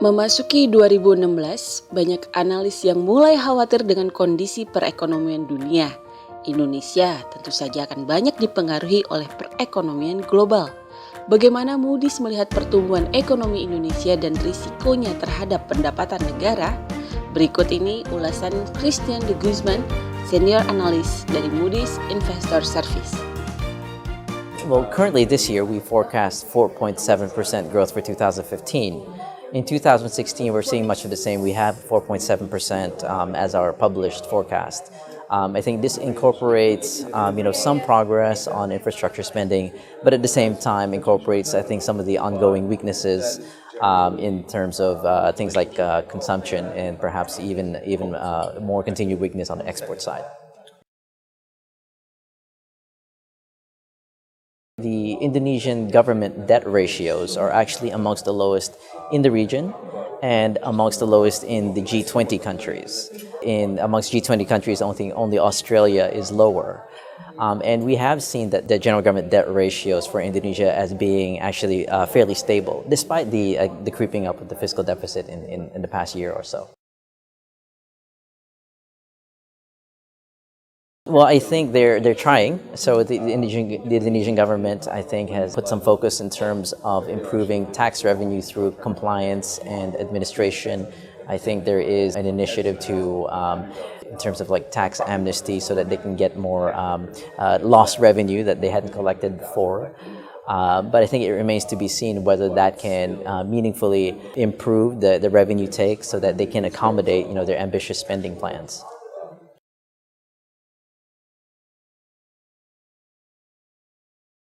Memasuki 2016, banyak analis yang mulai khawatir dengan kondisi perekonomian dunia. Indonesia tentu saja akan banyak dipengaruhi oleh perekonomian global. Bagaimana Moody melihat pertumbuhan ekonomi Indonesia dan risikonya terhadap pendapatan negara? Berikut ini ulasan Christian de Guzman, senior analis dari Moody's Investor Service. Well, currently this year we forecast 4.7% growth for 2015. In 2016, we're seeing much of the same. We have 4.7% as our published forecast. I think this incorporates, some progress on infrastructure spending, but at the same time incorporates, I think, some of the ongoing weaknesses in terms of things like consumption and perhaps even more continued weakness on the export side. The Indonesian government debt ratios are actually amongst the lowest in the region and amongst the lowest in the G20 countries. Amongst G20 countries, only Australia is lower. And we have seen that the general government debt ratios for Indonesia as being actually fairly stable, despite the creeping up of the fiscal deficit in the past year or so. Well, I think they're trying. So the Indonesian government, I think, has put some focus in terms of improving tax revenue through compliance and administration. I think there is an initiative to, in terms of like tax amnesty, so that they can get more lost revenue that they hadn't collected before. But I think it remains to be seen whether that can meaningfully improve the revenue take, so that they can accommodate, their ambitious spending plans.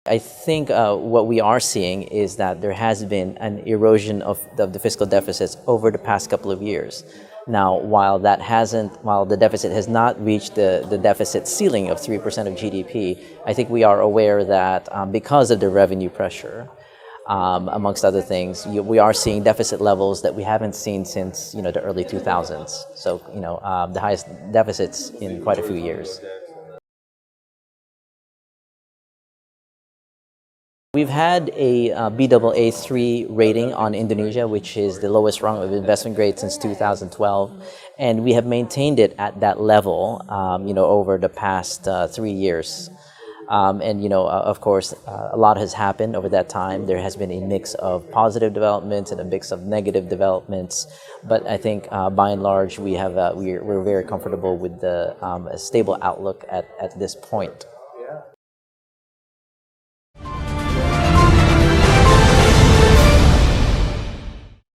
I think what we are seeing is that there has been an erosion of the fiscal deficits over the past couple of years. Now, while the deficit has not reached the deficit ceiling of 3% of GDP, I think we are aware that because of the revenue pressure, amongst other things, we are seeing deficit levels that we haven't seen since the early 2000s. So the highest deficits in quite a few years. We've had a Baa3 rating on Indonesia, which is the lowest rung of investment grade since 2012, and we have maintained it at that level, over the past 3 years. Of course, a lot has happened over that time. There has been a mix of positive developments and a mix of negative developments, but I think by and large we're very comfortable with the stable outlook at this point.